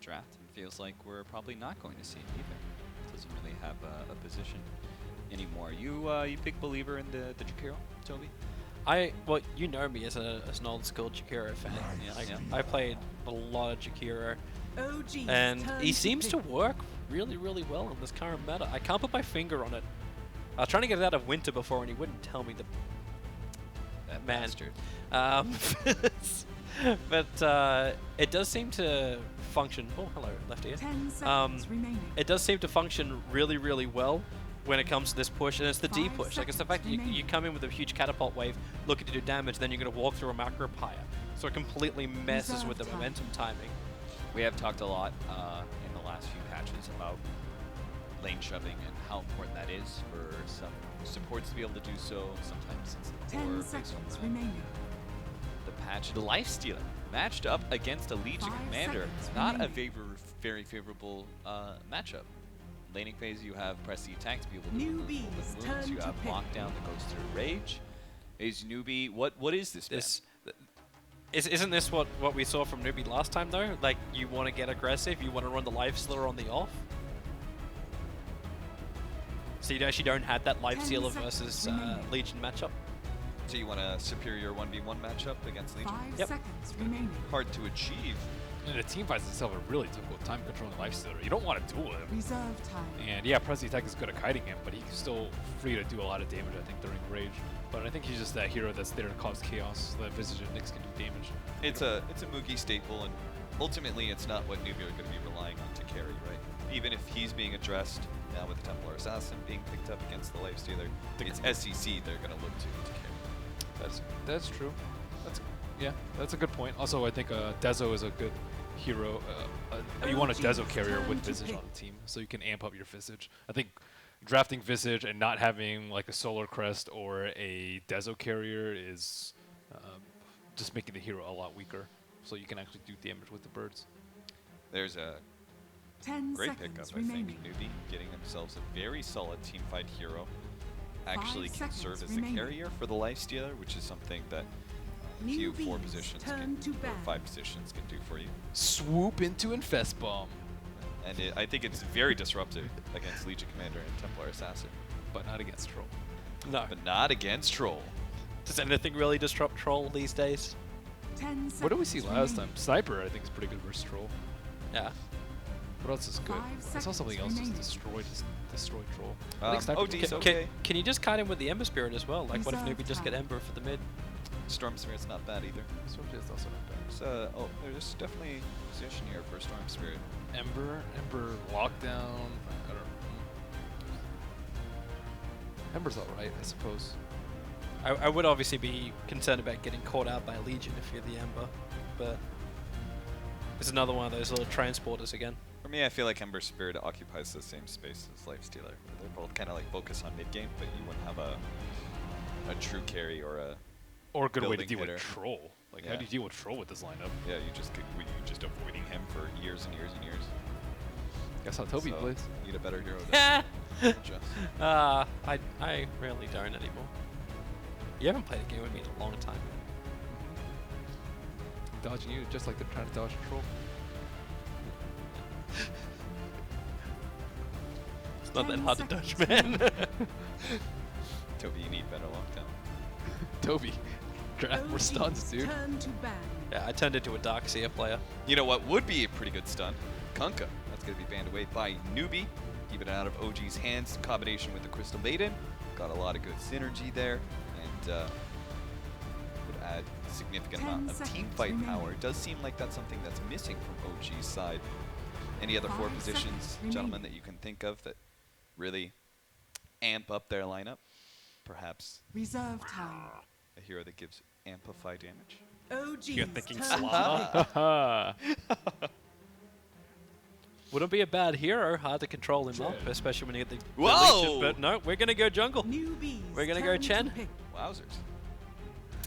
draft, and feels like we're probably not going to see him either. Doesn't really have a position anymore. You big believer in the Jakiro, Toby? Well, you know me as an old school Jakiro fan. I played a lot of Jakiro, and he seems to work really, really well in this current meta. I can't put my finger on it. I was trying to get it out of winter before, and he wouldn't tell me That man. bastard. But it does seem to function. Oh, hello, left ear. 10 seconds remaining. It does seem to function really, really well when it comes to this push, and it's the D 5 push. Like, it's the fact that you seconds come in with a huge catapult wave, looking to do damage, then you're going to walk through a macro pyre. So it completely messes with the Reserve time. momentum timing. We have talked a lot in the last few patches about lane shoving and how important that is for some supports to be able to do so. Sometimes it's the core 10 based on seconds remaining. the patch. The Lifestealer matched up against a Legion 5 Commander. seconds Not a remaining. very favorable matchup. Laning phase, you have press the attack to be able to Newbee's remove open turn wounds. You to have pick. lockdown that goes through rage. Is Newbee what is this? Isn't this what we saw from Newbee last time, though? Like, you want to get aggressive, you want to run the Life Stealer on the off. So you actually don't have that Life 10 Stealer seconds versus remaining. Legion matchup. So you want a superior 1v1 matchup against Legion? 5 Yep. seconds remaining. Hard to achieve. And the team fights itself a really difficult time controlling Lifestealer. You don't want to duel him. Reserve time. And yeah, press the attack is good at kiting him, but he's still free to do a lot of damage, I think, during Rage. But I think he's just that hero that's there to cause chaos, so that Visage and Nyx can do damage. It's a Mugi staple, and ultimately it's not what Newbee are going to be relying on to carry, right? Even if he's being addressed now with the Templar Assassin being picked up against the Lifestealer, it's SCC they're going to look to carry. That's true. That's a good point. Also, I think Dezo is a good hero. You want a Dezo carrier with Visage on the team, so you can amp up your Visage. I think drafting Visage and not having like a Solar Crest or a Dezo carrier is just making the hero a lot weaker, so you can actually do damage with the birds. There's a 10 great seconds pickup, I remaining. think. Newbee getting themselves a very solid teamfight hero. 5 Actually can serve seconds as the remaining. carrier for the Lifestealer, which is something that few 4 Newbee's positions turn can, to or ban. 5 positions can do for you. Swoop into Infest Bomb, And I think it's very disruptive against Legion Commander and Templar Assassin. but not against Troll. No. But not against Troll. Does anything really disrupt Troll these days? 10 seconds What did we see last remaining. time? Sniper, I think, is pretty good versus Troll. Yeah. What else is good? 5 I saw seconds something else remaining. just destroy Troll. I think Sniper OD's was- okay. Can you just kite him with the Ember Spirit as well? Like, what if Reserve Newbee just get time. Ember for the mid? Storm Spirit's not bad either. Storm is also not bad. So, there's definitely position here for Storm Spirit. Ember Lockdown. I don't know. Ember's alright, I suppose. I would obviously be concerned about getting caught out by Legion if you're the Ember, but it's another one of those little transporters again. For me, I feel like Ember Spirit occupies the same space as Lifestealer. They're both kind of like focus on mid game, but you wouldn't have a true carry or a Or a good way to building deal hitter. with Troll. Like, how Yeah. do you deal with Troll with this lineup? Yeah, you just avoiding him for years and years and years. Guess how Toby So, plays. Need a better hero than Just. I really don't anymore. You haven't played a game with me in a long time. Dodging you just like they're trying to dodge a Troll. It's not that 10 hard to dodge, seconds man. Toby, you need better lockdown. Toby, draft more stuns, dude. Turn to ban. Yeah, I turned into a Darkseer player. You know what would be a pretty good stun? Kunkka. That's going to be banned away by Newbee. Keep it out of OG's hands in combination with the Crystal Maiden. Got a lot of good synergy there. And would add a significant 10 amount of seconds team fight remaining. power. It does seem like that's something that's missing from OG's side. Any other 4 5 positions, seconds gentlemen, remaining. that you can think of that really amp up their lineup? Perhaps Reserve time. a hero that gives amplify damage? OG's You're thinking turn to Slava? pick. Haha. Wouldn't be a bad hero, hard to control him up, especially when you get the Whoa! Legion, but no, we're gonna go jungle. Newbee's We're gonna go turn to Chen. pick. Wowzers.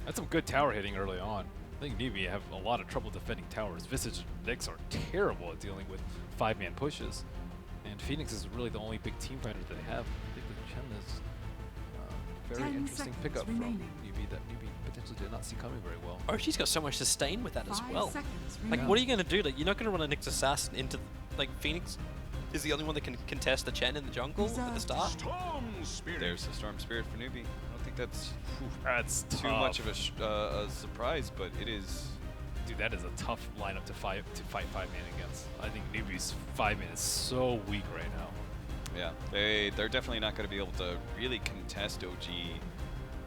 That's some good tower hitting early on. I think Newbee have a lot of trouble defending towers. Visage and Nyx are terrible at dealing with 5-man pushes. And Phoenix is really the only big team fighter that they have. I think that Chen is a very 10 interesting seconds pickup remaining. from Newbee that Newbee potentially potentially did not see coming very well. Archie's got so much sustain with that as 5 well. seconds Like, remaining. what are you going to do? Like, you're not going to run a Nyx Assassin into, like, Phoenix is the only one that can contest the Chen in the jungle at the start. There's the Storm Spirit for Newbee. I don't think that's That's too much of a surprise, but it is. Dude, that is a tough lineup to fight 5-man against. I think Newbee's 5-man is so weak right now. Yeah, they're definitely not going to be able to really contest OG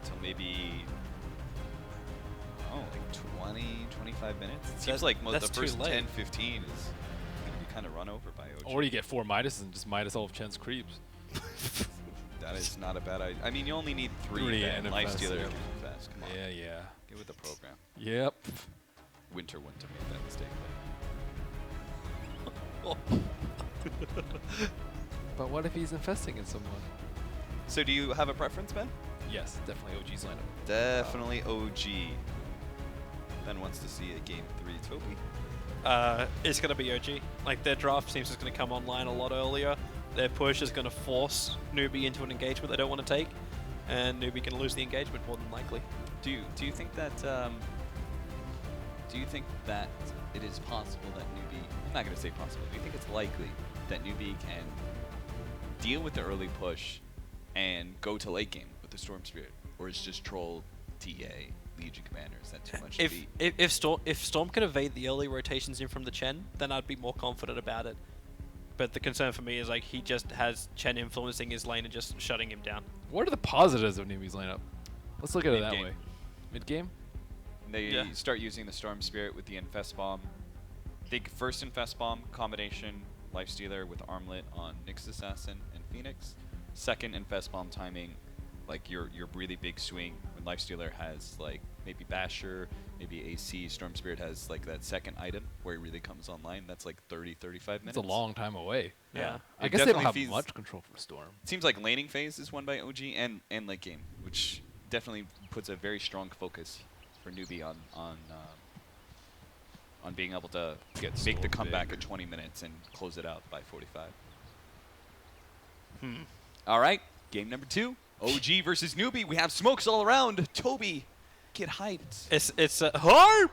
until maybe like 20, 25 minutes. It seems like that's the too first late. 10, 15 is going to be kind of run over by OG. Or you get 4 Midas and just Midas all of Chen's creeps. That is not a bad idea. I mean, you only need 3 3 and and Lifestealer Infest, can yeah. infest. Come on, Yeah. get with the program. Yep. Winter wouldn't have made that mistake. But what if he's infesting in someone? So do you have a preference, Ben? Yes, definitely OG's lineup. Definitely OG. Ben wants to see a game 3 Toby. It's going to be OG. Like, their draft seems it's going to come online a lot earlier. Their push is going to force Newbee into an engagement they don't want to take, and Newbee can lose the engagement more than likely. Do you think that it is possible that Newbee, I'm not going to say possible, do you think it's likely that Newbee can deal with the early push and go to late game with the Storm Spirit, or is just troll TA Legion Commander? Is that too much to beat? If Storm can evade the early rotations in from the Chen, then I'd be more confident about it. But the concern for me is like he just has Chen influencing his lane and just shutting him down. What are the positives of Newbee's lineup? Let's look at it that Mid-game. way. Mid-game? They Yeah. start using the Storm Spirit with the Infest Bomb. Think first Infest Bomb combination Lifestealer with Armlet on Nyx Assassin and Phoenix. Second Infest Bomb timing, like your really big swing when Lifestealer has like maybe Basher, maybe AC. Storm Spirit has like that second item where he really comes online. That's like 30-35 minutes. It's a long time away. Yeah. I It guess they don't definitely have feels- much control for Storm. Seems like laning phase is won by OG and late game, which definitely puts a very strong focus for Newbee on being able to Get make the Storm comeback big. at 20 minutes and close it out by 45. Hmm. All right, game number 2, OG versus Newbee. We have smokes all around. Toby, get hyped. It's harp.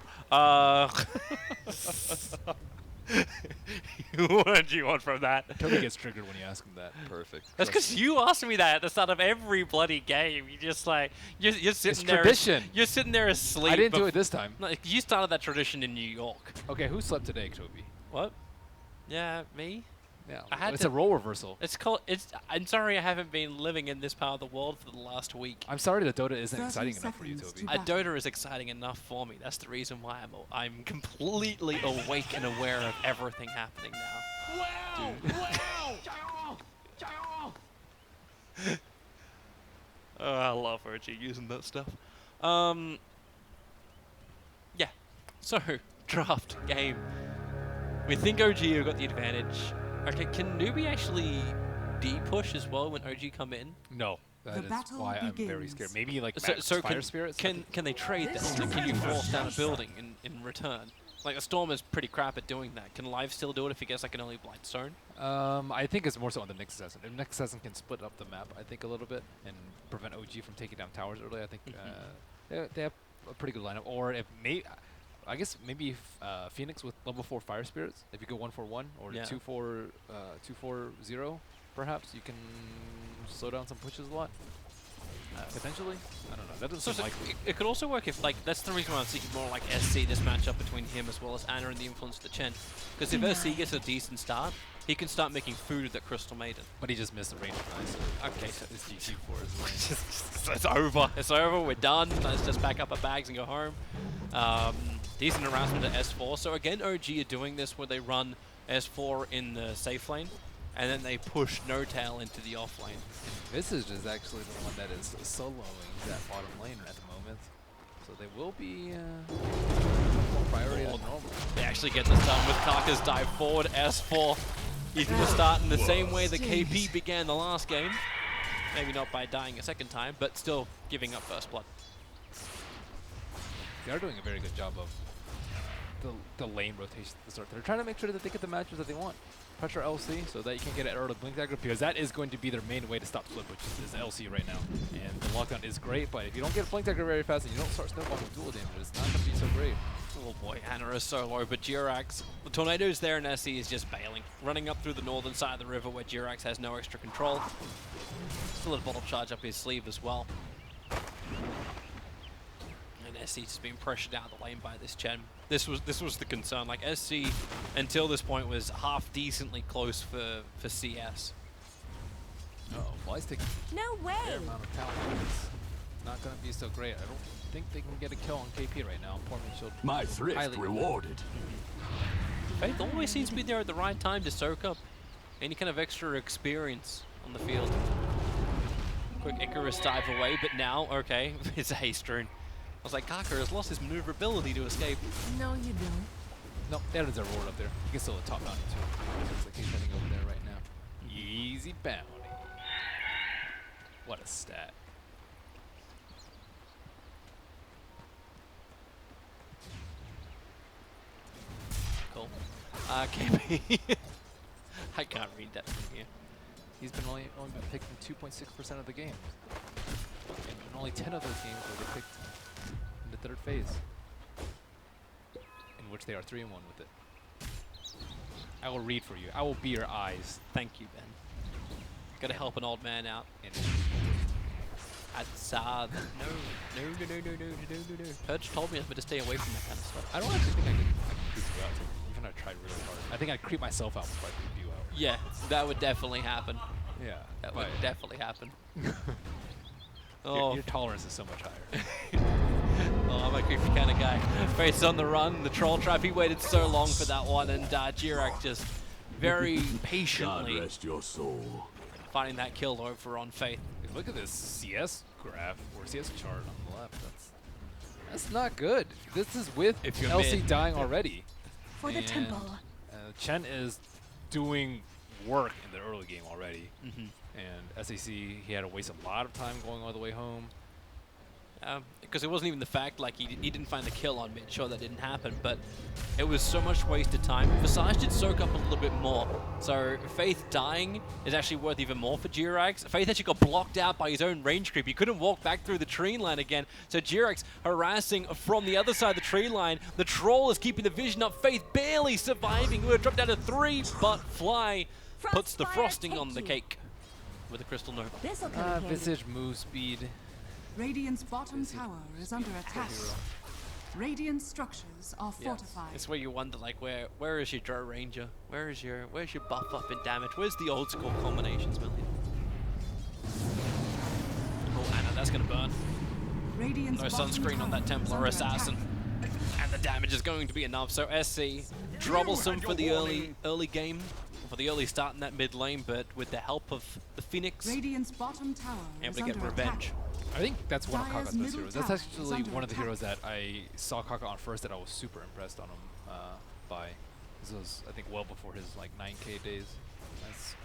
What do you want from that? Toby gets triggered when you ask him that. Perfect. That's because you asked me that at the start of every bloody game. You just like you're sitting It's there. tradition. You're sitting there asleep. I didn't do bef- it this time. Like, you started that tradition in New York. Okay, who slept today, Toby? What? Yeah, me. Yeah, I had it's to- a role reversal. It's called. I'm sorry, I haven't been living in this part of the world for the last week. I'm sorry that Dota isn't 30 exciting enough for you, seconds Toby. to- Dota is exciting enough for me. That's the reason why I'm completely awake and aware of everything happening now. Oh, I love OG using that stuff. Yeah. So, draft game. We think OG have got the advantage. Okay, can Newbee actually D-push as well when OG come in? No, that The is battle why I'm very begins. scared. Maybe like So, Max so Fire can, Spirits. can they trade that? Like, can you force down a building in return? Like, the Storm is pretty crap at doing that. Can Live still do it if he gets like an early Blight Stone? I think it's more so on the Nyx Assassin. If Nyx Assassin can split up the map, I think a little bit and prevent OG from taking down towers early, I think they have a pretty good lineup. Or if I guess maybe Phoenix with level 4 Fire Spirits. If you go 1-4-1 or Yeah. 2-4-0, perhaps you can slow down some pushes a lot. Potentially, I don't know. That doesn't seem likely. it could also work if, like, that's the reason why I'm thinking more like SC, this matchup between him as well as Anna and the influence of the Chen. Because if SC gets a decent start, he can start making food with that Crystal Maiden. But he just missed the range of nice. Okay, so It's GG for his lane. it's over. It's over. We're done. Let's just pack up our bags and go home. Decent harassment at S4. So again, OG are doing this where they run S4 in the safe lane, and then they push No Tail into the off lane. Visage is actually the one that is soloing that bottom lane at the moment. So they will be more priority than normal. They actually get this done with Karka's dive forward. S4 is going to start in the same way the KP began the last game. Maybe not by dying a second time, but still giving up first blood. They are doing a very good job of the lane rotation at the start. They're trying to make sure that they get the matches that they want. Pressure LC so that you can get an early blink dagger, because that is going to be their main way to stop flip, which is LC right now. And the lockdown is great, but if you don't get a blink dagger very fast and you don't start snowballing with dual damage, it's not going to be so great. Oh boy, Ana is so low, but Jirax, the tornadoes there, and SC is just bailing. Running up through the northern side of the river where Jirax has no extra control. Still a bottle charge up his sleeve as well. And SC just being pressured out of the lane by this Chen. This was the concern. Like, SC until this point was half decently close for CS. Uh-oh, Fly's taking No a way. fair amount of talent. It's not going to be so great. I don't think they can get a kill on KP right now. Poor Shield. My thrift rewarded. Faith always seems to be there at the right time to soak up any kind of extra experience on the field. Quick Icarus dive away, but now, okay, it's a haste rune. I was like, Kaka has lost his maneuverability to escape. No, you don't. No, that is a reward up there. You can still a top bounty too. Looks like he's heading over there right now. Easy bounty. What a stat. Cool. KP. I can't read that from here. He's been only been picked in 2.6% of the games. And in only 10 of those games were they picked in the third phase, in which they are 3-1 with it. I will read for you. I will be your eyes. Thank you, Ben. Gotta help an old man out. And Outside. No. Purge told me I better stay away from that kind of stuff. I don't actually think I could creep you out, even if I tried really hard. I think I'd creep myself out before I creep you out. Yeah, that would definitely happen. Yeah. That would definitely happen. Your tolerance is so much higher. Oh, I'm a creepy kind of guy. Face on the run, the troll trap. He waited so long for that one, and Jirax just very God patiently rest your soul. finding that kill over on Faith. Look at this CS graph or CS chart on the left. That's not good. This is with If you're LC mid. dying already. For the And, temple. Chen is doing work in the early game already. Mm-hmm. And SAC, he had to waste a lot of time going all the way home. Because it wasn't even the fact like he didn't find the kill on mid. Sure, that didn't happen, but it was so much wasted time. Visage did soak up a little bit more, so Faith dying is actually worth even more for Jirax. Faith actually got blocked out by his own range creep. He couldn't walk back through the tree line again, so Jirax harassing from the other side of the tree line. The troll is keeping the vision up. Faith barely surviving. We're dropped down to 3, but Fly puts the frosting on the cake with a Crystal Nova. This'll come in handy. Visage move speed. Radiant's bottom tower is under attack. Radiant structures are fortified. It's where you wonder, like, where is your Drow Ranger? Where's your buff up in damage? Where's the old school combinations, Million? Oh, Anna, that's gonna burn. Radiant's No bottom sunscreen on tower that Templar is under Assassin. attack. And the damage is going to be enough. So SC troublesome for the early game, for the early start in that mid lane, but with the help of the Phoenix, Radiant's bottom tower able is to get under revenge. attack. I think that's one of Dire's Kaka's best middle heroes. That's tower is actually under one of the attack. heroes that I saw Kaka on first that I was super impressed on him by. This was, I think, well before his like 9K days. That's,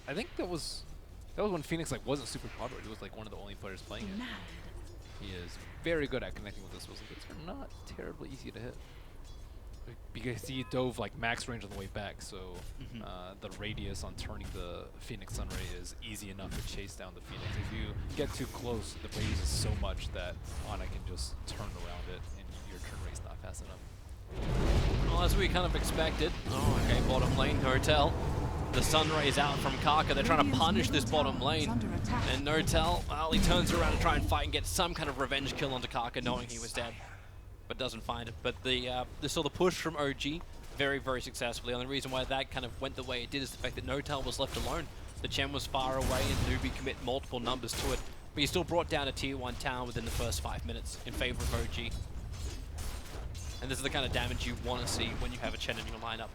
I think that was when Phoenix like wasn't super popular. He was like one of the only players playing it. He is very good at connecting with this whistles. It's not terribly easy to hit. Because he dove like max range on the way back, so the radius on turning the Phoenix Sunray is easy enough to chase down the Phoenix. If you get too close, the radius is so much that Ana can just turn around it and your turn rate's not fast enough. Well, as we kind of expected. Oh, okay, bottom lane, Notel. The Sunray is out from Kaka. They're trying to Radiant's punish this middle bottom tower is lane. under attack. And Notel, well, he turns around to try and fight and get some kind of revenge kill onto Kaka, knowing he was dead. But doesn't find it. But the push from OG very, very successfully. And the reason why that kind of went the way it did is the fact that Notel was left alone. The Chen was far away and Newbee commit multiple numbers to it. But he still brought down a tier 1 town within the first 5 minutes in favor of OG. And this is the kind of damage you want to see when you have a Chen in your lineup.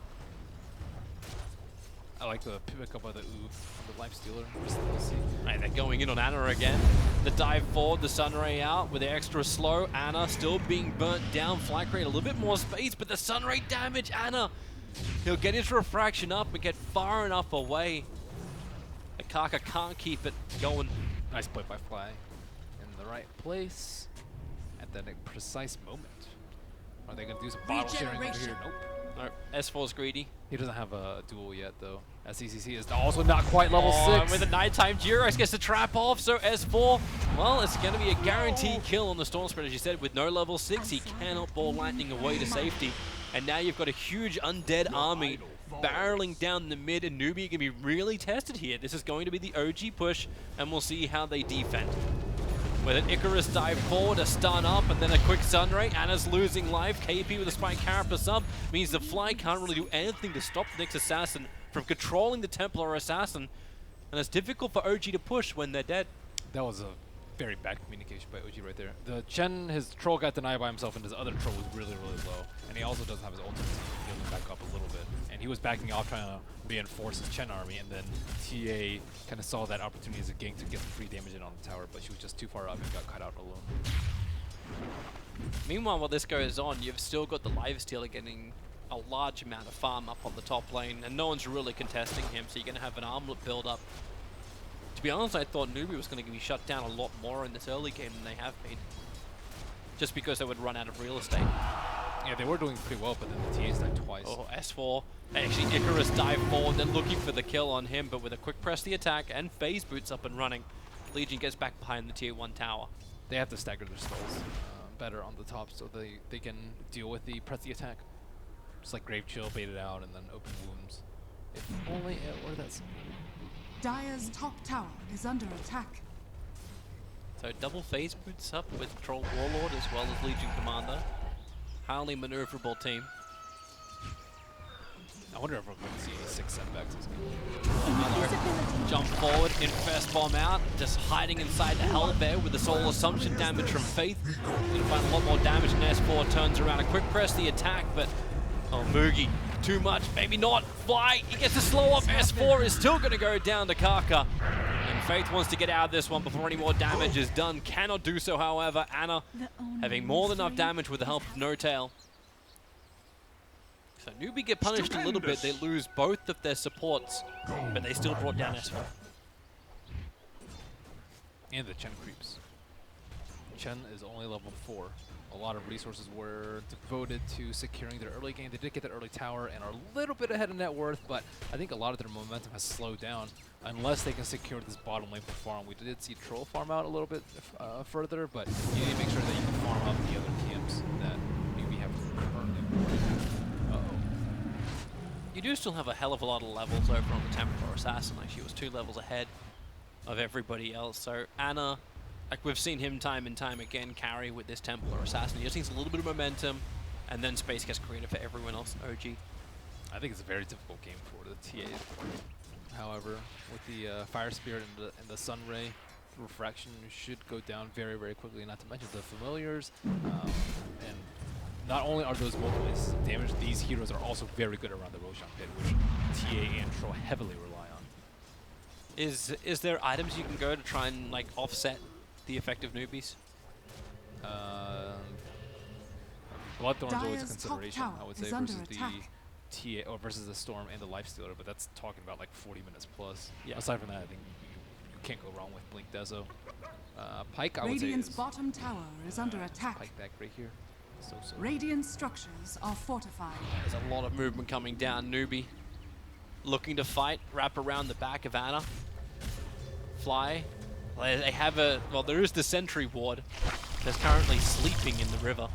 I like the pick up by the Oof on the Life Stealer. Just to see. Right, they're going in on Ana again. The dive forward, the Sunray out with the extra slow. Ana still being burnt down. Flank rate a little bit more space, but the Sunray damage Ana. He'll get his refraction up and get far enough away. Kaka can't keep it going. Nice play by Fly in the right place at that precise moment. Are they going to do some bottle sharing over here? Nope. No, S4's greedy. He doesn't have a duel yet, though. SCCC is also not quite level 6. And with a nighttime Durex gets the trap off, so S4, well, it's going to be a guaranteed kill on the Storm Spirit, as you said. With no level 6, he cannot ball lightning away to safety. And now you've got a huge undead army barreling down the mid, and Newbee can be really tested here. This is going to be the OG push, and we'll see how they defend. With an Icarus dive forward, a stun up, and then a quick Sunray. Anna's losing life. KP with a Spike Carapace up means the Fly can't really do anything to stop the next Assassin from controlling the Templar Assassin. And it's difficult for OG to push when they're dead. That was a very bad communication by OG right there. The Chen, his troll got denied by himself, and his other troll was really, really low. And he also doesn't have his ultimate to heal him back up a little bit. And he was backing off trying to reinforce his Chen army, and then TA kind of saw that opportunity as a gank to get some free damage in on the tower, but she was just too far up and got cut out alone. Meanwhile, while this goes on, you've still got the Lifestealer getting a large amount of farm up on the top lane, and no one's really contesting him, so you're going to have an armlet build up. To be honest, I thought Newbee was going to be shut down a lot more in this early game than they have been. Just because they would run out of real estate. Yeah, they were doing pretty well, but then the TA's died twice. Oh, S4. Actually, Icarus dive forward, then looking for the kill on him, but with a quick press the attack and phase boots up and running, Legion gets back behind the tier 1 tower. They have to stagger their skulls better on the top so they can deal with the press the attack. Just like Grave Chill, bait it out, and then open wounds. If only it were that simple. Dire's top tower is under attack. So double phase boots up with Troll Warlord as well as Legion Commander. Highly maneuverable team. I wonder if we're going to see 6 setbacks this game. Another jump forward, Infest Bomb out, just hiding inside the Hell Bear with the Soul Assumption damage from Faith. Gonna find a lot more damage, and S4 turns around. A quick press the attack, but oh, Mugi, too much, maybe not. Fly, he gets a slow off. S4 is still gonna go down to Kaka. And Faith wants to get out of this one before any more damage is done. Cannot do so, however. Anna having more than enough damage with the help of No Tail. So Newbee get punished a little bit. They lose both of their supports, but they still brought down S4. And the Chen creeps. Chen is only level 4. A lot of resources were devoted to securing their early game. They did get that early tower and are a little bit ahead of net worth, but I think a lot of their momentum has slowed down unless they can secure this bottom lane for farm. We did see Troll farm out a little bit further, but you need to make sure that you can farm up the other camps that maybe have currently. You do still have a hell of a lot of levels over on the Templar Assassin. Like, she was 2 levels ahead of everybody else. So Anna, like we've seen him time and time again carry with this Templar Assassin. He just needs a little bit of momentum, and then space gets created for everyone else in OG. I think it's a very difficult game for the TAs. However, with the Fire Spirit and the Sun Ray, refraction should go down very, very quickly. Not to mention the familiars, and not only are those multiple instances of damage, these heroes are also very good around the Roshan Pit, which TA and Troll heavily rely on. Is there items you can go to try and like offset the effect of Newbees? Bloodthorn's always a Dire's consideration, top I would tower say, is under versus attack. the TA or versus the Storm and the Lifestealer, but that's talking about like 40 minutes plus. Yeah. Aside from that, I think you can't go wrong with Blink Dezo. Pike, I would say, Radiant's is bottom tower is under attack. Pike back right here. So. Radiant structures are fortified. There's a lot of movement coming down. Newbee looking to fight, wrap around the back of Anna. Fly. Well, they have a, well, there is the sentry ward that's currently sleeping in the river.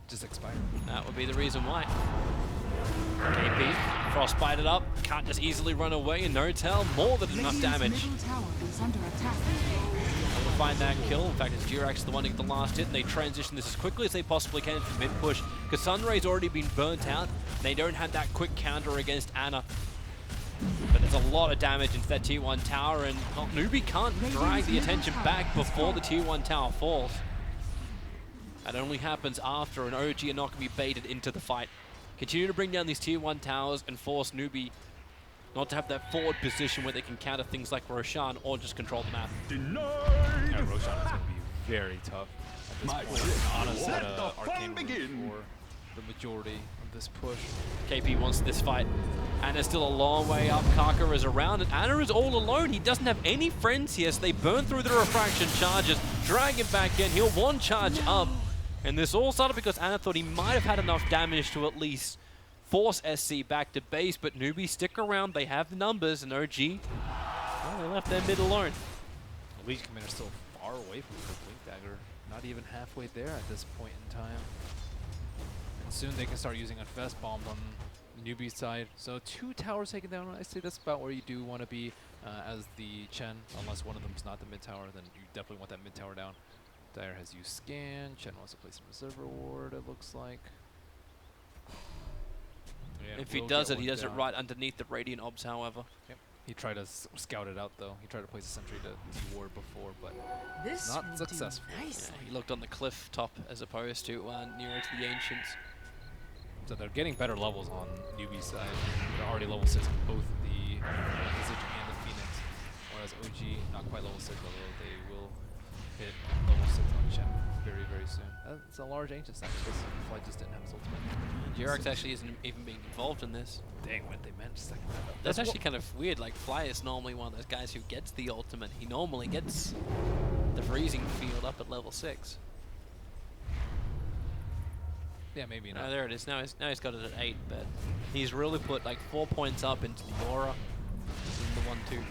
Just expired. That would be the reason why. KP, frostbited up, can't just easily run away, and No Tail, more than enough Radiant's damage. middle tower is under attack. Able to find that kill. In fact, it's Jirax the one to get the last hit, and they transition this as quickly as they possibly can to the mid push, because Sunray's already been burnt out. They don't have that quick counter against Anna. But there's a lot of damage into that tier 1 tower, and well, Newbee can't drag the attention back before the tier 1 tower falls. That only happens after, and OG are not going to be baited into the fight. Continue to bring down these tier 1 towers and force Newbee not to have that forward position where they can counter things like Roshan or just control the map. Yeah, Roshan is going to be very tough at this point. Anna's had an arcane room for the majority of this push. KP wants this fight. Anna's still a long way up. Kaka is around, and Anna is all alone. He doesn't have any friends here, so they burn through the refraction charges, drag him back in. He'll one charge up, And this all started because Anna thought he might have had enough damage to at least force SC back to base, but Newbee stick around, they have the numbers, and OG, well, they left their mid alone. The Leech Commander still far away from the Blink Dagger, not even halfway there at this point in time. And soon they can start using Infest Bombs on the Newbie side. So 2 towers taken down, I say that's about where you do want to be as the Chen, unless one of them is not the mid tower, then you definitely want that mid tower down. Dyer has used Scan, Chen wants to place a Reservoir Ward, it looks like. Yeah, If he does it, he does it right underneath the Radiant Obs, however. Yep. He tried to scout it out, though. He tried to place a sentry to ward before, but This not will successful. do nicely. Yeah, he looked on the cliff top as opposed to nearer to the Ancients. So they're getting better levels on Newbie's side. They're already level 6 on both the Visage and the Phoenix, whereas OG not quite level 6, although they will hit level 6 on Chen very, very soon. That's a large Ancient stack because Fly just didn't have his ultimate. Jirax actually isn't even being involved in this. Dang, when they managed to stack that up. That's actually kind of weird. Like, Fly is normally one of those guys who gets the ultimate. He normally gets the freezing field up at level 6. Yeah, maybe No, not. there it is. Now he's got it at 8, but he's really put like 4 points up into the aura in the 1-2.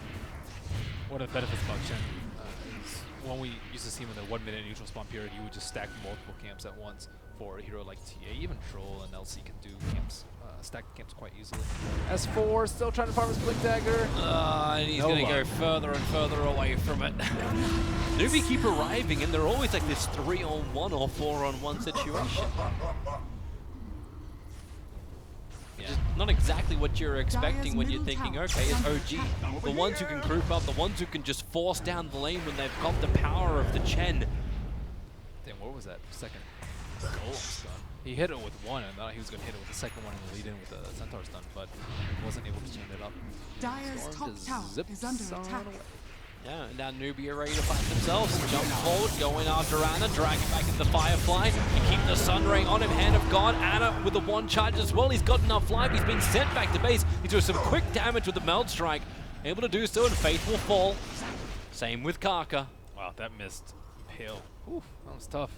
One of the benefits about Chen is when we used to see him in the 1 minute neutral spawn period, you would just stack multiple camps at once for a hero like TA. Even Troll and LC can do camps, stack camps quite easily. S4 still trying to farm his Blink Dagger. And he's going to go further and further away from it. Newbee keep arriving, and they're always like this 3-on-1 or 4-on-1 situation. Yeah. Just not exactly what you're expecting Dyer's when you're middle thinking, tower okay, is it's under OG. attack. The ones who can group up, the ones who can just force down the lane when they've got the power of the Chen. Damn, what was that second goal stun? He hit it with one, and thought he was going to hit it with the second one in the lead-in with the Centaur stun, but wasn't able to chain it up. Dyer's Storm top just tower zips is under on attack. away. Yeah, and now Newbee are ready to fight themselves. Jump forward, going after Anna, dragging back into the Firefly. You keep the Sunray on him, Hand of God. Anna with the 1 charge as well. He's got enough life. He's been sent back to base. He does some quick damage with the Meld Strike. Able to do so, and Faith will fall. Same with Karka. Wow, that missed Pale. Oof, that was tough.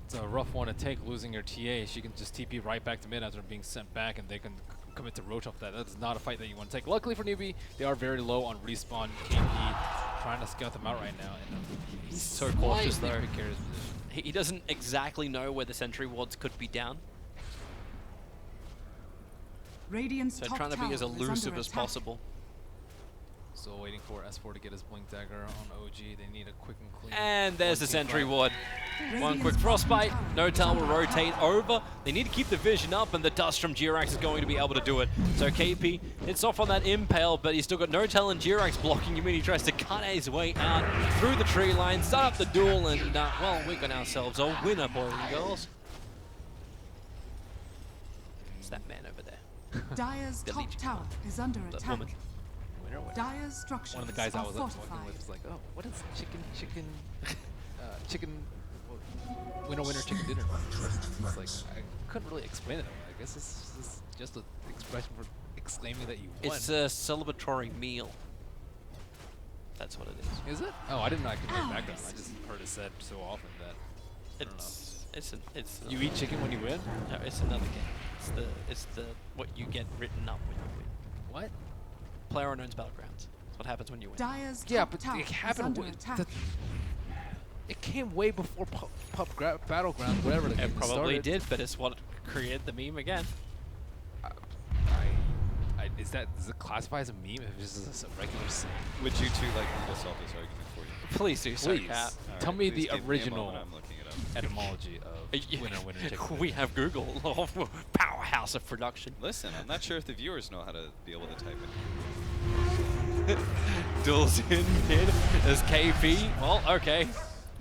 It's a rough one to take, losing your TA. She can just TP right back to mid after being sent back, and they can commit to Roach off that. That's not a fight that you want to take. Luckily for Newbee, they are very low on respawn. KP trying to scout them out right now. And He's so cautious though. precarious position. He doesn't exactly know where the sentry wards could be down. Radiant's So top trying to be tower as is elusive under as attack. possible. Still waiting for S4 to get his Blink Dagger on OG. They need a quick and clean. And there's the 1-2 sentry fight. ward. One quick frostbite, No-Tal will rotate over. They need to keep the vision up, and the dust from Jirax is going to be able to do it. So KP hits off on that Impale, but he's still got No-Tal and Jirax blocking him in. He tries to cut his way out through the tree line, start up the duel, and well, we got ourselves a winner, boys and girls. It's that man over there. Dyer's The top Legion tower is under That attack. woman. Winner, winner. Dyer's structures One of the guys I are was talking fortified. with was like, oh, what is chicken, winner, chicken dinner? It's like, I couldn't really explain it. I guess this is just an expression for exclaiming that you won. It's a celebratory meal. That's what it is. Is it? Oh, I didn't know I could read background. I just heard it said so often that It's you eat chicken when you win. No, it's another game. It's the what you get written up when you win. What? Player unknown's Battlegrounds. That's what happens when you win. Dyer's Yeah, top but tower it is happened. under attack. It came way before Battleground, whatever the game It probably started. did, but it's what created the meme again. Does it classify as a meme if it's just a regular saying? Would you two like me to solve this argument for you? Please do so, Please. Cat. Tell Alright, me please the give me a original moment, I'm looking it up. etymology of winner, chicken. We have Google, powerhouse of production. Listen, I'm not sure if the viewers know how to be able to type it. Duels in mid as KP. Well, okay.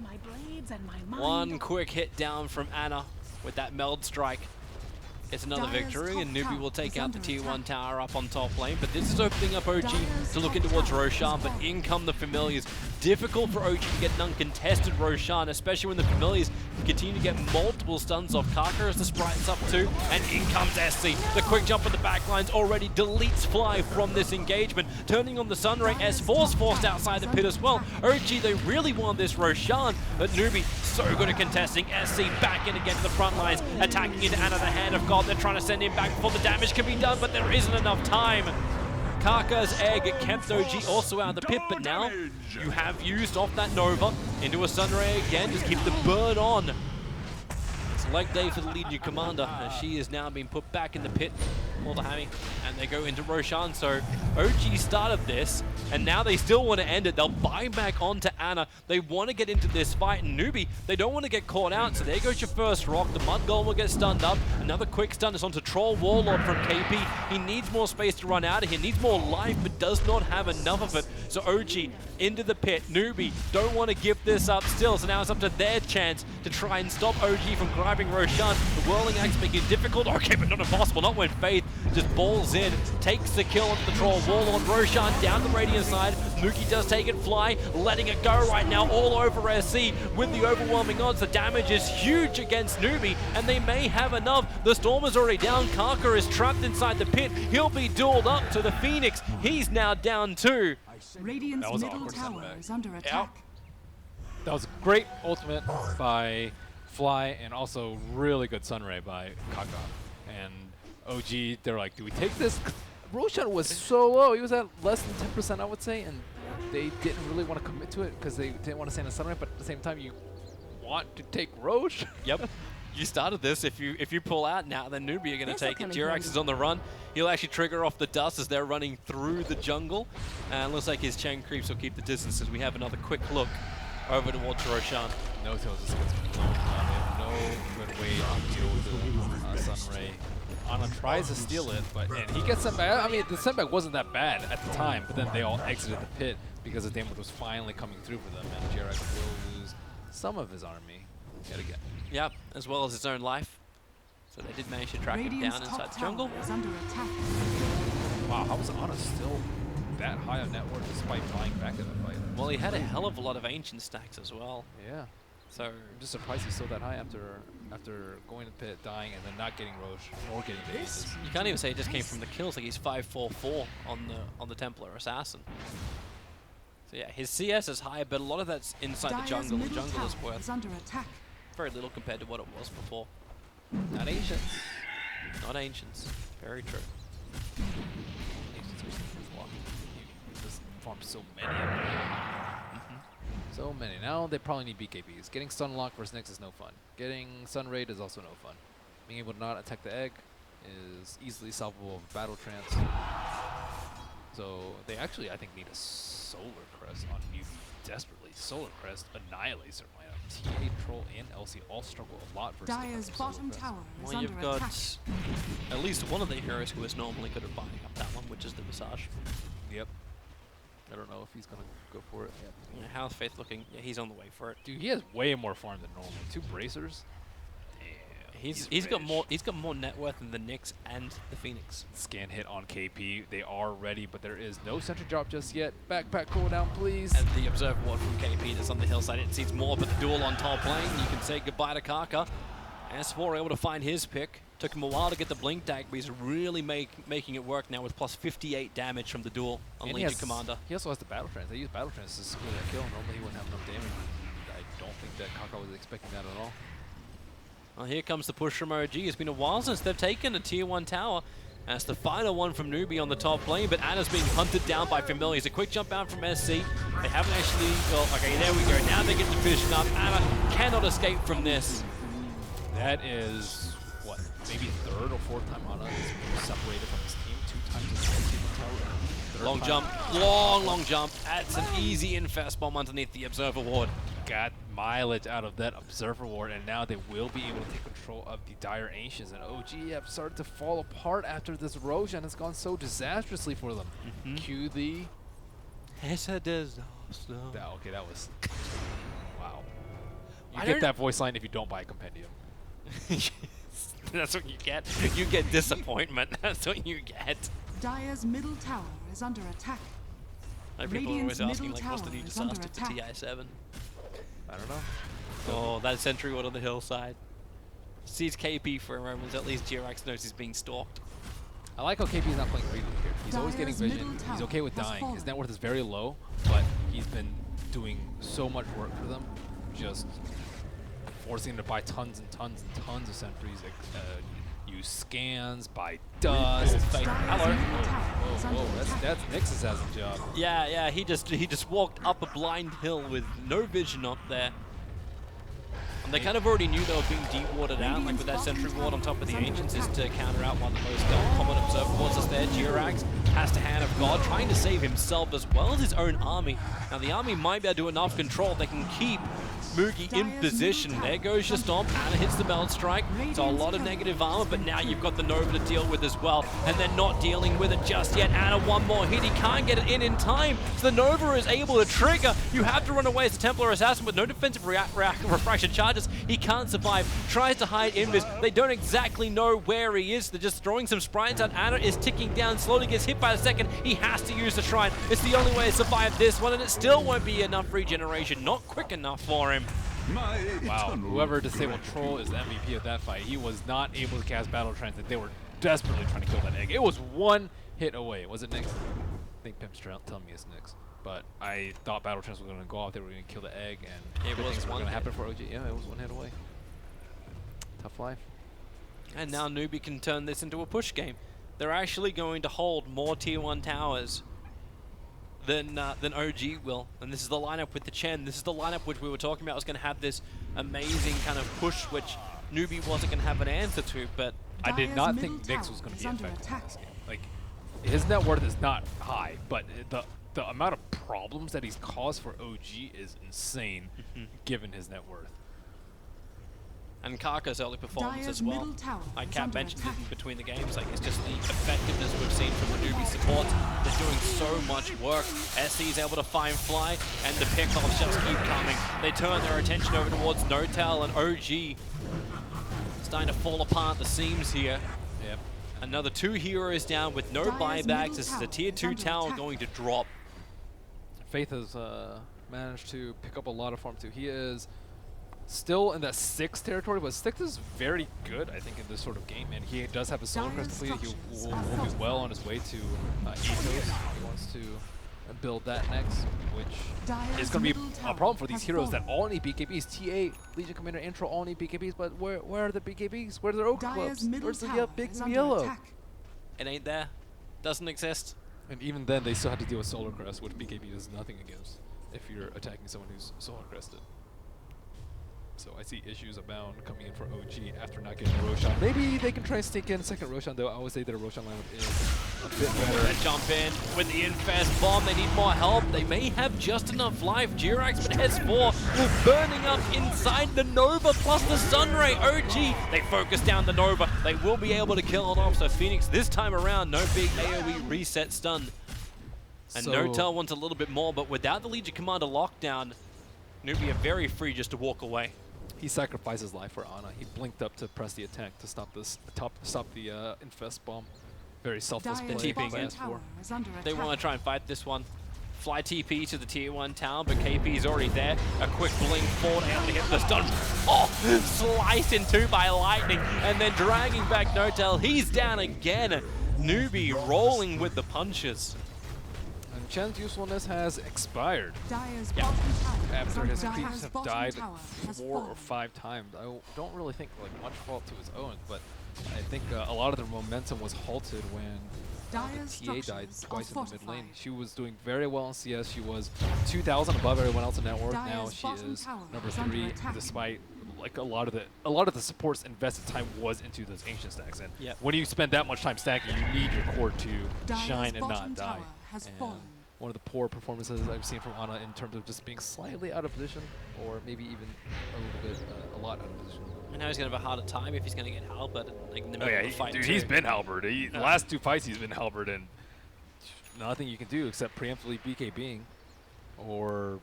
My blades and my mind. One quick hit down from Anna with that Meld Strike. It's another Dyer's victory, top and Newbee will tower take is out the under tier 1 attack. tower up on top lane, but this is opening up OG Dyer's to look top in towards tower is Roshan, but falling. in come the Familiars. Difficult for OG to get an uncontested Roshan, especially when the Familiars continue to get multiple stuns off Karka as the Sprite's up too, and in comes SC. The quick jump on the backlines already deletes Fly from this engagement, turning on the Sunray. S4's forced outside the pit as well. OG, they really want this Roshan, but Newbee so good at contesting. SC back in again to the front lines, attacking into Anna, the hand of God. They're trying to send him back before the damage can be done, but there isn't enough time. Kaka's egg kept OG also out of the pit, but now you have used off that Nova into a Sunray again. Just keep the burn on. It's leg day for the Legion Commander, as she is now being put back in the pit for the Hammy, and they go into Roshan. So OG started this, and now they still want to end it. They'll buy back onto Anna. They want to get into this fight, and Newbee, they don't want to get caught out, so there goes your first rock. The Mud Golem will get stunned up. Another quick stun is onto Troll Warlord from KP. He needs more space to run out of here, needs more life, but does not have enough of it. So OG into the pit. Newbee don't want to give this up still, so now it's up to their chance to try and stop OG from grabbing Roshan. The Whirling Axe making it difficult. Okay, but not impossible. Not when Faith just balls in, takes the kill onto the Troll Warlord. Roshan down the Radiant side. Mookie does take it fly, letting it go right now all over SC with the overwhelming odds. The damage is huge against Newbee, and they may have enough. The Storm is already down. Kaka is trapped inside the pit. He'll be dueled up to the Phoenix. He's now down 2. Radiant's That was middle awkward tower setback. is under attack. That was a great ultimate by Fly, and also really good Sunray by Kaka. And OG, they're like, do we take this? Roshan was so low. He was at less than 10%, I would say, and they didn't really want to commit to it because they didn't want to stand in Sunray, but at the same time, you want to take Roche? Yep. You started this. If you pull out now, then Newbee are going to take it. Jirax is on the run. He'll actually trigger off the dust as they're running through the jungle. And looks like his chain creeps will keep the distance as we have another quick look over towards Roshan. No Tails just gets blown on. They have no good way to deal with the Sunray. Anna tries to steal it, but and he gets sent back. I mean, the sent wasn't that bad at the time, but then they all exited the pit because the damage was finally coming through for them, and Jirax will lose some of his army yet again. Yeah, as well as his own life. So they did manage to track him Radiant's down inside top the jungle. tower is under attack. Wow, how was Anna still that high on net worth despite flying back in the fight? Well, he had a hell of a lot of ancient stacks as well. Yeah. So I'm just surprised he's still that high after going to the pit, dying, and then not getting Roche or getting the aces. you can't even say it just came from the kills. Like he's 5-4-4 on the Templar Assassin. So yeah, his CS is high, but a lot of that's inside the Dyer's jungle. The middle jungle is tower worth is under attack. very little compared to what it was before. Not ancients. Not ancients. Very true. Ancients are a lot. You just farmed so many of them. So many. Now they probably need BKBs. Getting Stunlock versus Nyx is no fun. Getting Sunraid is also no fun. Being able to not attack the egg is easily solvable with Battle Trance. So they actually, I think, need a Solar Crest on Newbee desperately. Solar Crest annihilates their lineup. TA, Troll, and LC all struggle a lot versus the Dyer's Solar bottom Crest. tower is Well, under you've attack. got at least one of the heroes who is normally good at buying up that one, which is the Visage. Yep. I don't know if he's going to go for it. Yep. Yeah, how's Faith looking? Yeah, he's on the way for it. Dude, he has way more farm than normal. 2 bracers. Damn. He's got more net worth than the Nyx and the Phoenix. Scan hit on KP. They are ready, but there is no sentry drop just yet. Backpack cooldown, please. And the Observer Ward from KP that's on the hillside. It sees more, but the duel on top lane. You can say goodbye to Kaka. S4 able to find his pick. Took him a while to get the blink tag, but he's really making it work now with plus 58 damage from the duel on And Legion Commander. He also has the Battle Trance. They use Battle Trance to secure that kill. Normally he wouldn't have enough damage. I don't think that Kaka was expecting that at all. Well, here comes the push from OG. It's been a while since they've taken a tier 1 tower. That's the final one from Newbee on the top lane, but Anna's being hunted down by Familiars. A quick jump out from SC. They haven't actually, well, okay, there we go. Now they get the vision up. Anna cannot escape from this. That is, what, maybe 3rd or 4th time Anna is separated from his team. 2 times as the team tower. Long jump, long jump. That's an easy infest bomb underneath the Observer Ward. Got mileage out of that Observer Ward, and now they will be able to take control of the Dire Ancients. And OG have started to fall apart after this Roshan has gone so disastrously for them. Cue the... It's a disaster. Okay, that was... Wow. You I get don't- that voice line if you don't buy a compendium. That's what you get. You get disappointment. That's what you get. Dyer's middle tower is under attack. Like people are always Radiant's asking, middle like, what's the tower new is under disaster to attack. TI7? I don't know. Oh, that sentry ward on the hillside. Sees KP for a moment. At least Jirax knows he's being stalked. I like how KP's not playing greatly here. He's always getting Dyer's vision. middle He's tower okay with has dying. His fallen. net worth is very low, but he's been doing so much work for them. Just forcing him to buy tons and tons and tons of sentries, use scans, buy dust. Hello. Whoa, that's Nyx's assassin job. Yeah, he just walked up a blind hill with no vision up there. And they kind of already knew they were being de-warded out, like with that sentry ward on top of the Ancients is to counter out one of the most common observer wards is there. Jirax has to Hand of God, trying to save himself as well as his own army. Now the army might be able to do enough control. They can keep Moogie in position. There goes your Stomp. Anna hits the Meld Strike. So a lot of negative armor, but now you've got the Nova to deal with as well. And they're not dealing with it just yet. Anna, one more hit. He can't get it in time. So the Nova is able to trigger. You have to run away as a Templar Assassin with no defensive refraction charges. He can't survive. Tries to hide invis. They don't exactly know where he is. They're just throwing some sprites out. Anna is ticking down. Slowly gets hit by the second. He has to use the Shrine. It's the only way to survive this one, and it still won't be enough regeneration. Not quick enough for him. Wow, whoever disabled Troll is the MVP of that fight. He was not able to cast Battle Transit. They were desperately trying to kill that egg. It was one hit away. Was it Nyx? I think Pimp's telling me it's Nyx. But I thought Battle Transit was going to go out. They were going to kill the egg, and it was going to happen for OG. Yeah, it was one hit away. Tough life. And now Newbee can turn this into a push game. They're actually going to hold more Tier 1 towers than OG will. And this is the lineup with the Chen. This is the lineup which we were talking about was going to have this amazing kind of push which Newbee wasn't going to have an answer to, but I did not think Nyx was going to be effective in this game. Like, his net worth is not high, but the amount of problems that he's caused for OG is insane given his net worth. And Karka's early performance as well. Like Kat mentioned it in between the games, like it's just the effectiveness we've seen from the Newbee support. They're doing so much work. SC is able to find Fly, and the pickoffs just keep coming. They turn their attention over towards Notel, and OG starting to fall apart the seams here. Yep. Another 2 heroes down with no buybacks. This is a Tier 2 tower going to drop. Faith has managed to pick up a lot of farm too. He is still in that 6 territory, but 6 is very good, I think, in this sort of game, and he does have a Solar Crest completed. He will be well on his way to Ethos. He wants to build that next, which is going to be a problem for these heroes that all need BKBs. TA, Legion Commander, Intro all need BKBs, but where are the BKBs? Where are the Oak Clubs? Where's the big yellow? It ain't there. Doesn't exist. And even then, they still have to deal with Solar Crest, which BKB does nothing against if you're attacking someone who's Solar Crested. So I see issues abound coming in for OG after not getting a Roshan. Maybe they can try and sneak in a second Roshan, though. I would say that a Roshan lineup is a bit better. They jump in with the Infest Bomb. They need more help. They may have just enough life. Jirax, but S4 burning up inside the Nova plus the Sunray. OG, they focus down the Nova. They will be able to kill it off. So Phoenix this time around, no big AoE reset stun. And so Notel wants a little bit more, but without the Legion Commander lockdown, Newbee are very free just to walk away. He sacrificed his life for Ana. He blinked up to press the attack to stop this, stop the Infest Bomb. Very selfless play by S4. They want to try and fight this one. Fly TP to the Tier 1 tower, but KP is already there. A quick blink forward, able to get the stun. Oh, sliced in two by lightning, and then dragging back Notel. He's down again. Newbee rolling with the punches. And Chen's usefulness has expired. Yeah. After his creeps have died 4 or 5 times. I don't really think like much fault to his own, but I think a lot of the momentum was halted when the TA died twice in the mid lane. She was doing very well in CS. She was 2,000 above everyone else in net worth. Now she is number 3, despite like a lot of the support's invested time was into those ancient stacks. And when you spend that much time stacking, you need your core to shine and not die. And one of the poor performances I've seen from Ana in terms of just being slightly out of position, or maybe even a little bit, a lot out of position. I know he's going to have a harder time if he's going to get halberd like in the middle of the fight. Dude, he's been halberd. The last 2 fights he's been halberd, and nothing you can do except preemptively BKBing, or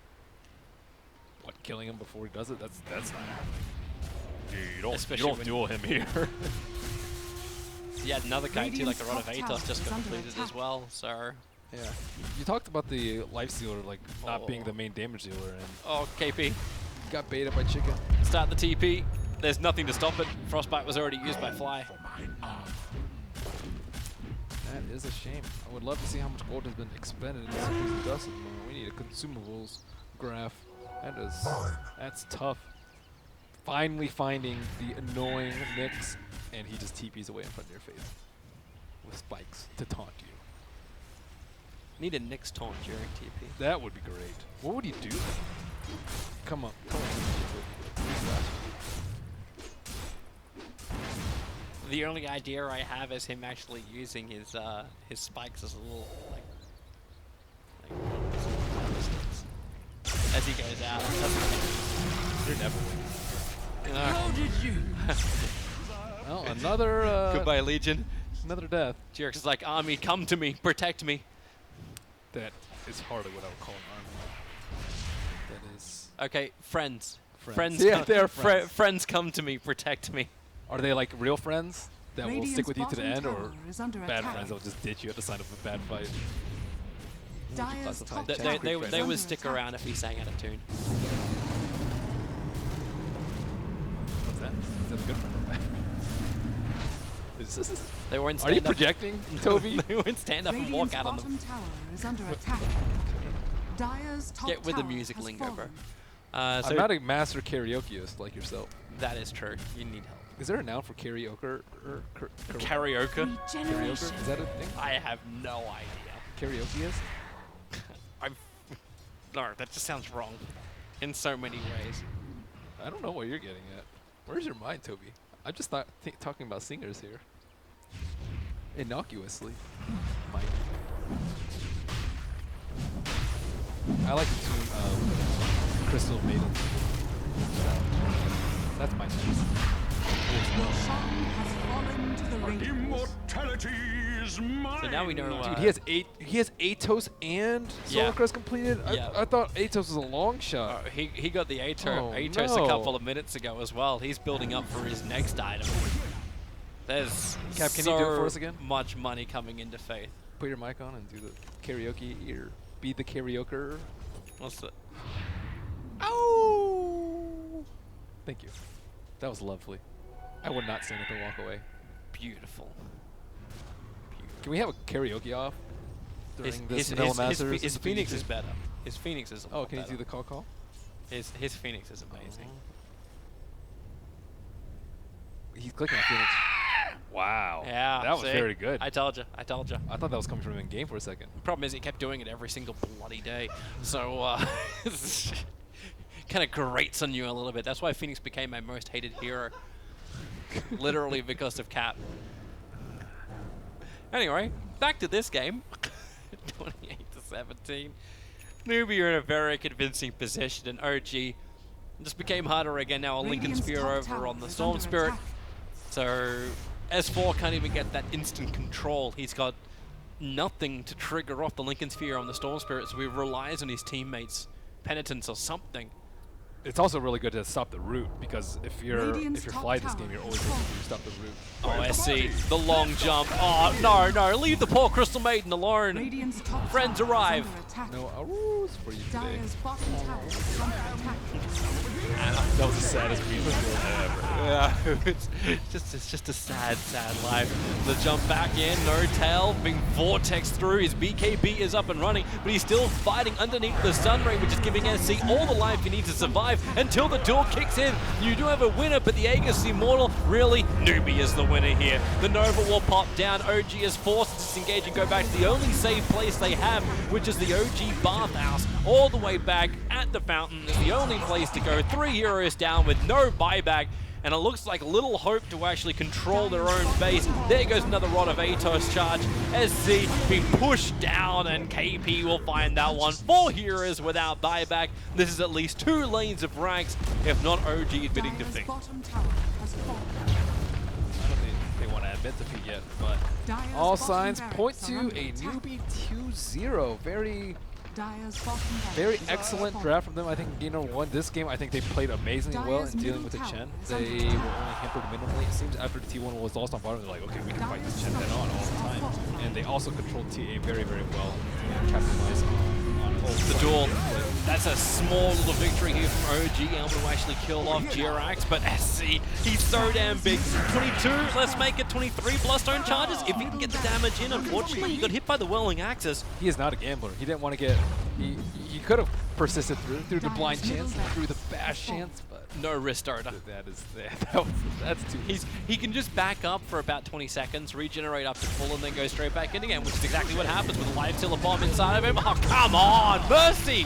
what, killing him before he does it. That's not happening. You don't duel him here. Yeah, another guy too, like a Rod of Atos just got completed as well. So. Yeah, you talked about the life stealer like not being the main damage dealer, and oh, KP got baited by Chicken. Start the TP. There's nothing to stop it. Frostbite was already used by Fly. That is a shame. I would love to see how much gold has been expended in Sentries Dust at the moment. We need a consumables graph. That's tough. finally finding the annoying Nyx, and he just TPs away in front of your face with spikes to taunt you. Need a Nyx taunt during TP. That would be great. What would he do? Come on. The only idea I have is him actually using his spikes as a little like as he goes out. You're never winning. How did you? Well, another Goodbye, Legion. another death. Jirax is like, army, come to me, protect me. That is hardly what I would call an army. That is. Okay, friends. Friends. Yeah, they're friends. Friends, come to me, protect me. Are they like real friends that will Radiant's stick with you to the bottom end, or tower is under bad attack. friends that will just ditch you at the sign of a bad fight? Dyer's classify top They- tower They is would under stick attack. around if he sang out of tune. What's that? Is that a good friend or bad? Is this? They wouldn't Are you stand up. projecting, Toby? They wouldn't stand up and Radiant's walk out on them. bottom tower is under attack. Dyer's top Get with the tower music has lingo, bro. fallen. So I'm not a master karaokeist like yourself. that is true. You need help. Is there a noun for karaoke? Karaoke? Karaoke? Is that a thing? I have no idea. Karaokeist? No, that just sounds wrong. In so many ways. I don't know what you're getting at. Where's your mind, Toby? I'm just not talking about singers here. Innocuously. Mind. I like the tune of Crystal Maiden. That's my choice. Roshan has fallen to the Radiant. Immortality is mine. So now we know. Dude, he has Atos and Yeah. Solar Crest completed. Yeah. I thought Atos was a long shot. He got the Atos Oh, a no. couple of minutes ago as well. He's building up for his next item. There's Cap, can so you do it for us again? much money coming into Faith. Put your mic on and do the karaoke or be the karaoker. What's the? Oh! Thank you. That was lovely. I would not stand up and walk away. Beautiful. Can we have a karaoke off during this his, Manila his, Masters? his Phoenix is better. His Phoenix is a Oh, lot can you better. do the call? His Phoenix is amazing. He's clicking on Phoenix. Wow. Yeah, That was see? very good. I told you. I told you. I thought that was coming from him in game for a second. Problem is, he kept doing it every single bloody day. So, kind of grates on you a little bit. That's why Phoenix became my most hated hero. Literally because of Cap. Anyway, back to this game. 28-17. Newbee are in a very convincing position, and OG just became harder again now on Lincoln Radiant's Spear top over tower on the is Storm under Spirit. attack. So S4 can't even get that instant control. He's got nothing to trigger off the Lincoln Sphere on the Storm Spirit, so he relies on his teammates' penitence or something. It's also really good to stop the root, because if you're Radiant's top fly this tower game, you're is always going fallen. to stop the root. Oh, I see. The long jump. Oh, no, leave the poor Crystal Maiden alone. Radiant's top Friends tower is arrive. under attack. No arrows for you today. Dyer's bottom tower is under attack. That was the saddest FIFA ever. Yeah, it's just a sad life. The jump back in, no tail, being vortex through. His BKB is up and running, but he's still fighting underneath the Sun Ray, which is giving SC all the life he needs to survive until the duel kicks in. You do have a winner, but the Aegis Immortal, really, Newbee is the winner here. The Nova will pop down. OG is forced to disengage and go back to the only safe place they have, which is the OG bathhouse. All the way back at the fountain is the only place to go. 3 heroes down with no buyback. And it looks like little hope to actually control their own base. There goes another Rod of Atos charge. SC being pushed down, and KP will find that one. 4 heroes without buyback. This is at least 2 lanes of ranks, if not OG admitting Dyer's defeat. bottom tower has fallen. I don't think they want to admit defeat yet, but Dyer's all bottom signs barracks point are to under a attack. Newbee 2-0. Dyer's bottom barracks Very is excellent fallen. draft from them. I think game number 1. This game, I think they played amazingly well in Dyer's dealing with the middle Chen. tower is They under were attack. only hampered minimally. It seems after the T1 was lost on bottom, they're like, okay, we can fight this Chen head on all the time. And they also controlled TA very, very well and capitalized on it. The duel. That's a small little victory here from OG, able to actually kill off Jirax, but SC, he's so damn big. 22, let's make it 23 Bloodstone charges. If he can get the damage in, unfortunately, he got hit by the Whirling Axis. He is not a gambler. He didn't want to get... He could have persisted through the blind chance, through the bash chance, but No wrist starter. That's too. He can just back up for about 20 seconds, regenerate up to full, and then go straight back in again, which is exactly what happens with a live tiller bomb inside of him. Oh, come on! Mercy!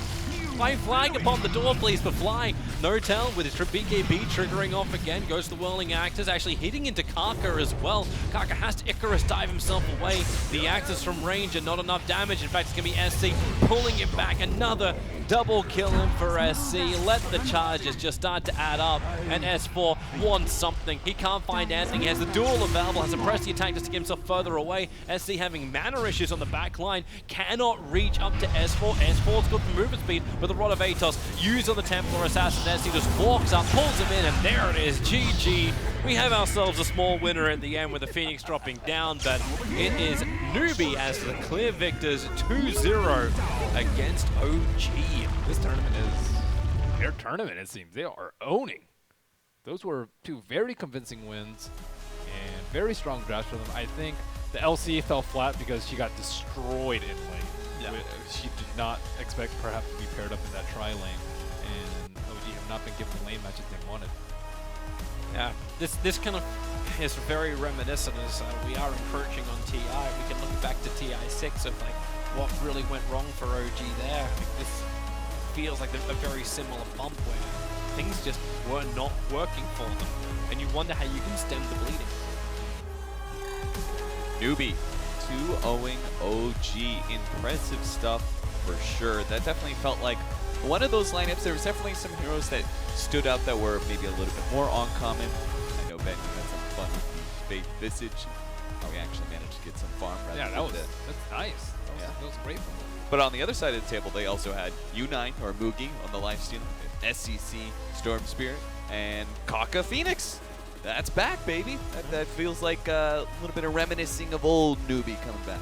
Flying flag upon the door, please, for Fly. No tell with his BKB triggering off again. Goes to the Whirling Axis, actually hitting into Kaka as well. Kaka has to Icarus dive himself away. The Axis from range and not enough damage. In fact, it's going to be SC pulling it back. Another double kill in for SC. Let the charges just start to add up. And S4 wants something. He can't find anything. He has the duel available. Has to press the attack just to get himself further away. SC having mana issues on the back line. Cannot reach up to S4. S4's got the movement speed, but the Rod of Atos used on the Templar Assassin. SC just walks up, pulls him in, and there it is. GG. We have ourselves a small winner at the end with the Phoenix dropping down, but it is Newbee as the clear victors 2-0 against OG. This tournament is their tournament, it seems. They are owning. Those were two very convincing wins and very strong drafts for them. I think the LC fell flat because she got destroyed in lane. Yeah. She did not expect perhaps to be paired up in that tri lane, and OG have not been given the lane matches they wanted. Yeah, this kind of is very reminiscent as we are encroaching on TI. We can look back to TI6 of like what really went wrong for OG there. Like, this feels like a very similar bump where things just were not working for them, and you wonder how you can stem the bleeding. Newbee 2-0 OG. Impressive stuff for sure. That definitely felt like one of those lineups. There was definitely some heroes that stood out that were maybe a little bit more uncommon. I know Ben, you had some fun with the Faith Visage. How we actually managed to get some farm rather Yeah, than that's nice. That was great from them. But on the other side of the table, they also had U9 or Mugi on the lifesteal, SCC Storm Spirit, and Kaka Phoenix. That's back, baby. That feels like a little bit of reminiscing of old Newbee coming back.